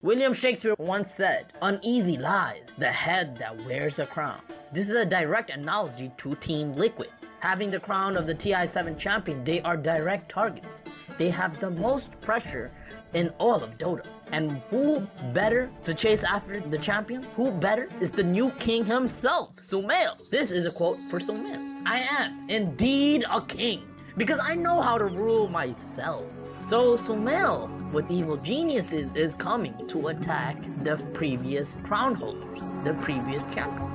William Shakespeare once said, "Uneasy lies the head that wears a crown." This is a direct analogy to Team Liquid. Having the crown of the TI7 champion, they are direct targets. They have the most pressure in all of Dota. And who better to chase after the champions? Who better is the new king himself, Sumail. This is a quote for Sumail. "I am indeed a king, because I know how to rule myself." So Sumail, with evil geniuses, is coming to attack the previous crown holders, the previous champions.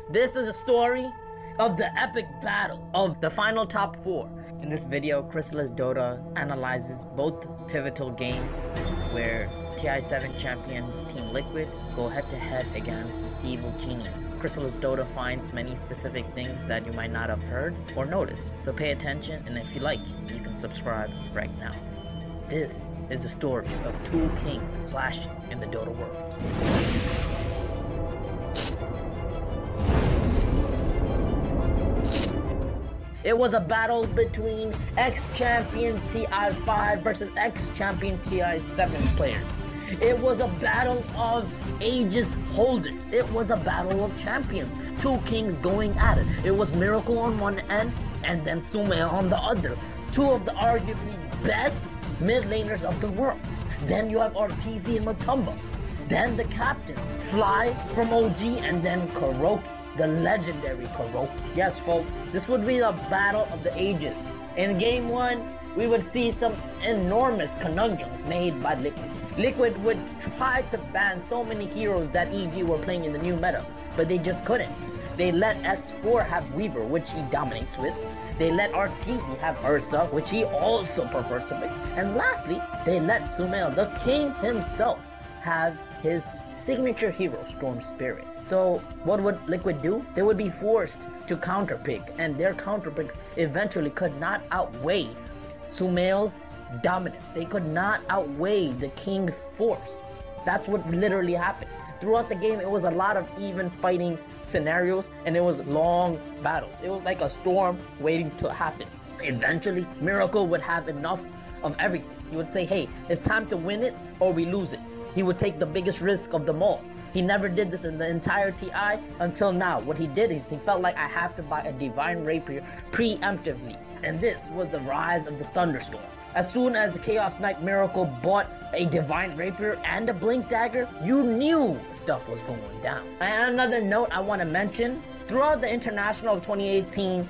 This is a story of the epic battle of the final top 4. In this video, Chrysalis Dota analyzes both pivotal games where TI7 champion Team Liquid go head-to-head against Evil Genius. Chrysalis Dota finds many specific things that you might not have heard or noticed, so pay attention, and if you like, you can subscribe right now. This is the story of two kings clashing in the Dota world. It was a battle between ex-champion TI5 versus ex-champion TI7 players. It was a battle of Aegis holders. It was a battle of champions. Two kings going at it. It was Miracle on one end and then Sumail on the other. Two of the arguably best mid laners of the world. Then you have RTZ and Matumba. Then the captain, Fly from OG, and then Kuroki. The legendary Kuroki. Yes, folks, this would be the battle of the ages. In game 1, we would see some enormous conundrums made by Liquid. Liquid would try to ban so many heroes that EG were playing in the new meta, but they just couldn't. They let S4 have Weaver, which he dominates with. They let RTZ have Ursa, which he also prefers to pick. And lastly, they let Sumail, the king himself, have his signature hero, Storm Spirit. So what would Liquid do? They would be forced to counterpick, and their counterpicks eventually could not outweigh Sumail's dominance. They could not outweigh the king's force. That's what literally happened. Throughout the game, it was a lot of even fighting scenarios, and it was long battles. It was like a storm waiting to happen. Eventually, Miracle would have enough of everything. He would say, "Hey, it's time to win it or we lose it." He would take the biggest risk of them all. He never did this in the entire TI until now. What he did is he felt like, I have to buy a Divine Rapier preemptively. And this was the rise of the Thunderstorm. As soon as the Chaos Knight Miracle bought a Divine Rapier and a Blink Dagger, you knew stuff was going down. And another note I want to mention, throughout the International of 2018,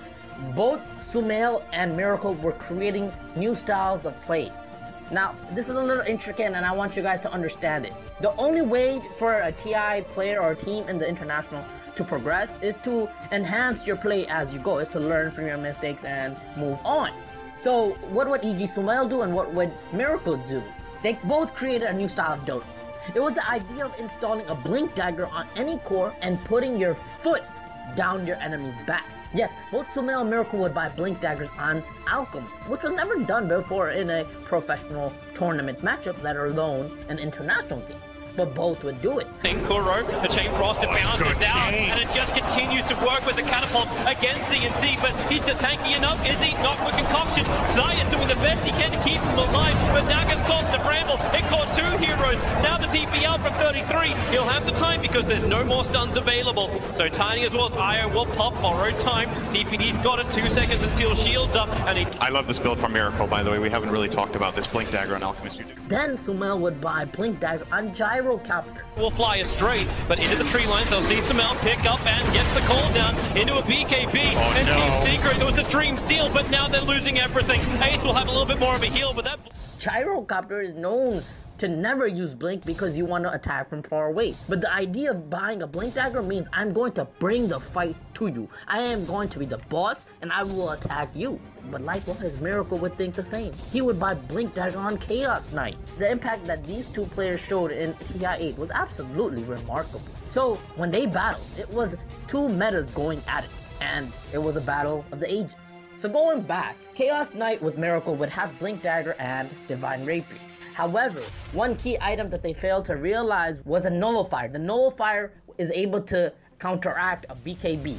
both Sumail and Miracle were creating new styles of plays. Now, this is a little intricate and I want you guys to understand it. The only way for a TI player or a team in the International to progress is to enhance your play as you go, is to learn from your mistakes and move on. So what would EG Sumail do and what would Miracle do? They both created a new style of Dota. It was the idea of installing a Blink Dagger on any core and putting your foot down your enemy's back. Yes, both Sumail and Miracle would buy Blink Daggers on Alchemy, which was never done before in a professional tournament matchup, let alone an international game. But both would do it. Kuro, the Chain Frost, it bounces down, and it just continues to work with the catapult against CNC, but he's tanky enough, is he? Not for Concoction. Zaya's doing the best he can to keep him alive, but Dagger stops the Bramble. It caught 2 heroes. Now the TP out from 33. He'll have the time because there's no more stuns available. So Tiny as well as Io will pop, borrowed time. TPD's got it, 2 seconds until shield's up, and he... I love this build from Miracle, by the way. We haven't really talked about this Blink Dagger on Alchemist. Then Sumail would buy Blink Dagger on Gyrocopter. Will fly astray, but into the tree lines, they'll see Sumail pick up and gets the call down into a BKB. And Team Secret, it was a dream steal, but now they're losing everything. Ace will have a little bit more of a heal, but that... Gyrocopter is known to never use Blink because you want to attack from far away. But the idea of buying a Blink Dagger means I'm going to bring the fight to you. I am going to be the boss and I will attack you. But likewise, Miracle would think the same. He would buy Blink Dagger on Chaos Knight. The impact that these two players showed in TI8 was absolutely remarkable. So when they battled, it was two metas going at it. And it was a battle of the ages. So going back, Chaos Knight with Miracle would have Blink Dagger and Divine Rapier. However, one key item that they failed to realize was a nullifier. The nullifier is able to counteract a BKB.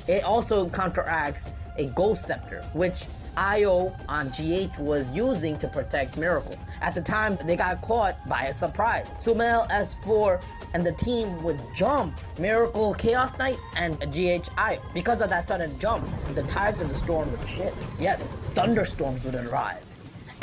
It also counteracts a Ghost Scepter, which IO on GH was using to protect Miracle. At the time, they got caught by a surprise. Sumail S4 and the team would jump Miracle Chaos Knight and GH IO. Because of that sudden jump, the tides of the storm would shift. Yes, thunderstorms would arrive.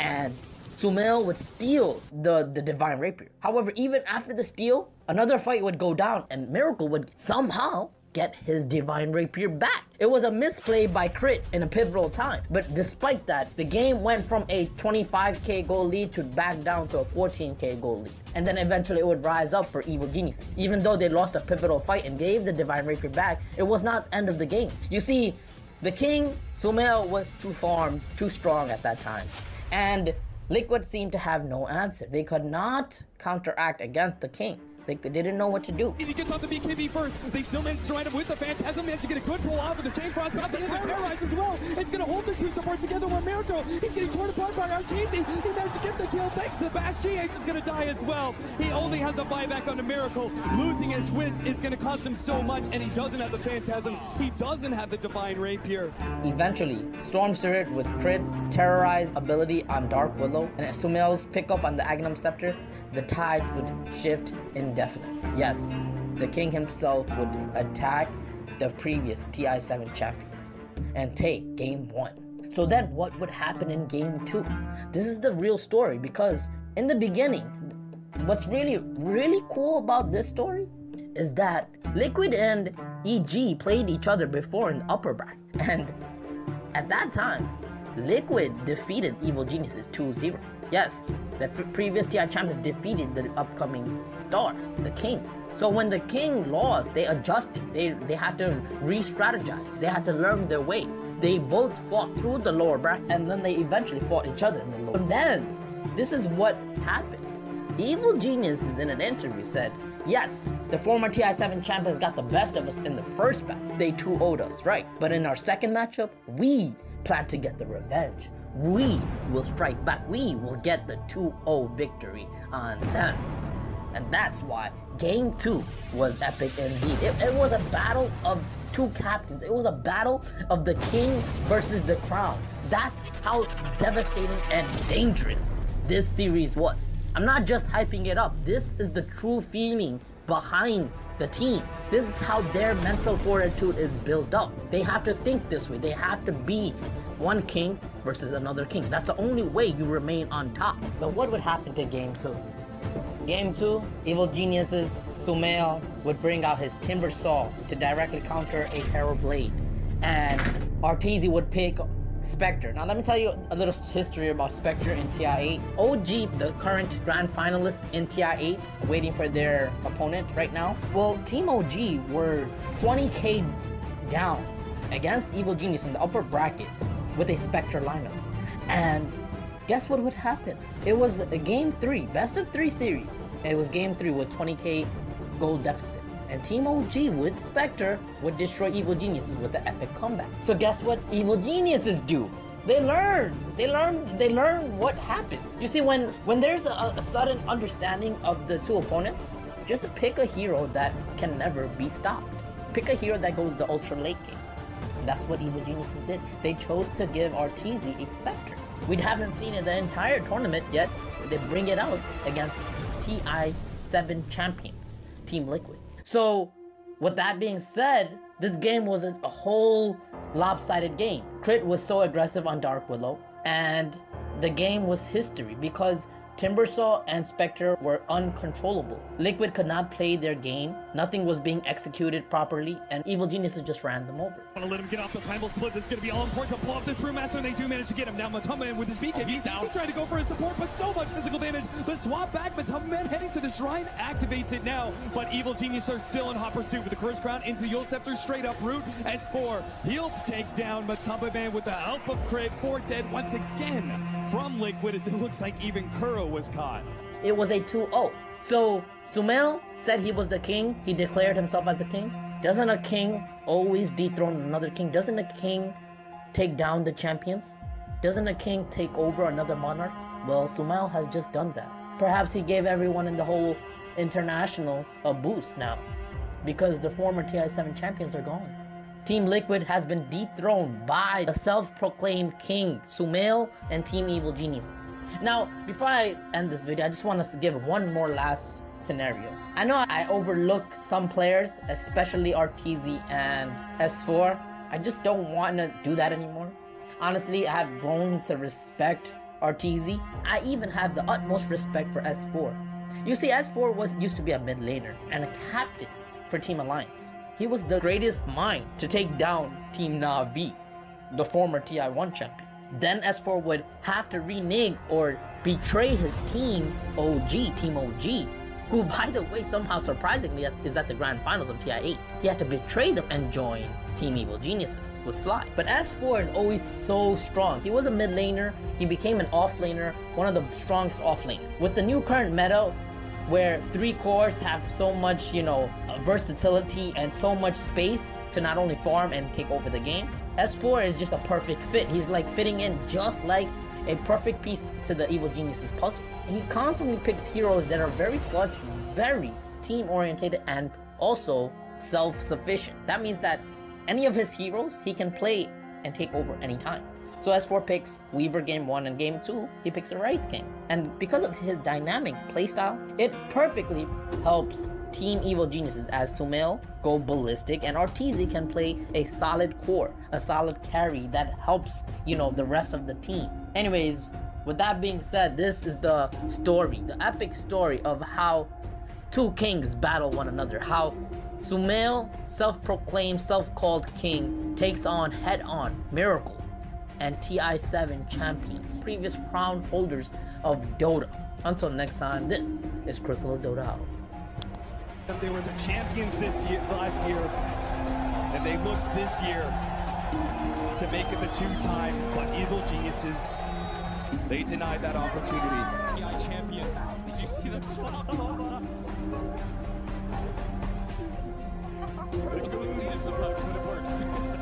And Sumail would steal the Divine Rapier. However, even after the steal, another fight would go down and Miracle would somehow get his Divine Rapier back. It was a misplay by Crit in a pivotal time, but despite that, the game went from a 25k gold lead to back down to a 14k gold lead. And then eventually it would rise up for Evil Geniuses. Even though they lost a pivotal fight and gave the Divine Rapier back, it was not end of the game. You see, the king, Sumail, was too farmed, too strong at that time. And Liquid seemed to have no answer. They could not counteract against the king. They didn't know what to do. He gets off the BKB first. They still managed to ride him with the Phantasm. Managed to get a good pull off with the Chain Frost. But the Terrorize as well. It's going to hold the two supports together with Miracle. He's getting torn apart by Arteezy. He managed to get the kill thanks to the bash. GH is going to die as well. He only has the buyback on the Miracle. Losing his Wish is going to cost him so much, and he doesn't have the Phantasm. He doesn't have the Divine Rapier. Eventually, Storm Spirit with Crit's Terrorize ability on Dark Willow and Sumail's pickup on the Agnum Scepter, the tides would shift indefinitely. Yes, the king himself would attack the previous TI7 champions and take game 1. So then what would happen in game 2? This is the real story, because in the beginning, what's really cool about this story is that Liquid and EG played each other before in the upper bracket. And at that time, Liquid defeated Evil Geniuses 2-0. Yes, the previous TI champions defeated the upcoming stars, the king. So when the king lost, they adjusted. They had to re-strategize. They had to learn their way. They both fought through the lower bracket, and then they eventually fought each other in the lower. And then, this is what happened. Evil Geniuses in an interview said, yes, the former TI7 champions got the best of us in the first battle. They 2-0'd us, right? But in our second matchup, we plan to get the revenge. We will strike back. We will get the 2-0 victory on them. And that's why game 2 was epic indeed. It was a battle of two captains. It was a battle of the king versus the crown. That's how devastating and dangerous this series was. I'm not just hyping it up. This is the true feeling behind the teams. This is how their mental fortitude is built up. They have to think this way. They have to be one king versus another king. That's the only way you remain on top. So what would happen to game 2? Game 2, Evil Geniuses, Sumail would bring out his Timber Saw to directly counter a Terror Blade. And Arteezy would pick Spectre. Now let me tell you a little history about Spectre in TI8. OG, the current grand finalists in TI8, waiting for their opponent right now. Well, Team OG were 20k down against Evil Genius in the upper bracket with a Spectre lineup. And guess what would happen? It was a game 3, best of 3 series. And it was game 3 with 20k gold deficit. And Team OG with Spectre would destroy Evil Geniuses with the epic comeback. So guess what Evil Geniuses do? They learn what happened. You see, when there's a sudden understanding of the two opponents, just pick a hero that can never be stopped. Pick a hero that goes the ultra late game. And that's what Evil Geniuses did. They chose to give Arteezy a Spectre. We haven't seen it the entire tournament yet. They bring it out against TI7 Champions Team Liquid. So, with that being said, this game was a whole lopsided game. Crit was so aggressive on Dark Willow, and the game was history because Timbersaw and Spectre were uncontrollable. Liquid could not play their game, nothing was being executed properly, and Evil Geniuses just ran them over. Want to let him get off the primal split. This is going to be all important to blow up this Brewmaster, and they do manage to get him. Now Matama with his BK, he's down. He's trying to go for his support, but so much physical damage. The swap back, Matama Man heading to the shrine, activates it now, but Evil Genius are still in hot pursuit with the Curse Crown into the Yule Scepter, straight up root. S4, he'll take down Matama Man with the help of Crit. 4 dead once again from Liquid, as it looks like even Kuro was caught. It was a 2-0. So Sumail said he was the king. He declared himself as the king. Doesn't a king always dethrone another king? Doesn't a king take down the champions? Doesn't a king take over another monarch? Well, Sumail has just done that. Perhaps he gave everyone in the whole international a boost now, because the former TI7 champions are gone. Team Liquid has been dethroned by the self-proclaimed king, Sumail, and Team Evil Geniuses. Now, before I end this video, I just want to give one more last scenario. I know I overlook some players, especially RTZ and S4. I just don't want to do that anymore. Honestly, I have grown to respect RTZ. I even have the utmost respect for S4. You see, S4 used to be a mid laner and a captain for Team Alliance. He was the greatest mind to take down Team Na'Vi, the former TI1 champions. Then S4 would have to renege or betray his Team OG, who, by the way, somehow surprisingly is at the grand finals of TI8. He had to betray them and join Team Evil Geniuses with Fly. But S4 is always so strong. He was a mid laner, he became an off laner, one of the strongest off laners. With the new current meta, where 3 cores have so much, versatility and so much space to not only farm and take over the game, S4 is just a perfect fit. He's like fitting in just like a perfect piece to the Evil Geniuses puzzle. He constantly picks heroes that are very clutch, very team-oriented, and also self-sufficient. That means that any of his heroes, he can play and take over anytime. So S4 picks Weaver game 1 and game 2, he picks a Wraith King. And because of his dynamic playstyle, it perfectly helps Team Evil Geniuses as Sumail go ballistic and RTZ can play a solid core, a solid carry that helps, the rest of the team. Anyways, with that being said, this is the story, the epic story of how 2 kings battle one another, how Sumail, self-proclaimed, self-called king, takes on head-on Miracle and TI7 champions, previous crown holders of Dota. Until next time, this is Crystal's Dota out. They were the champions last year, and they looked this year to make it the 2-time, but Evil Geniuses, they denied that opportunity. TI champions, as you see them swap. It's the cleanest approach when it works.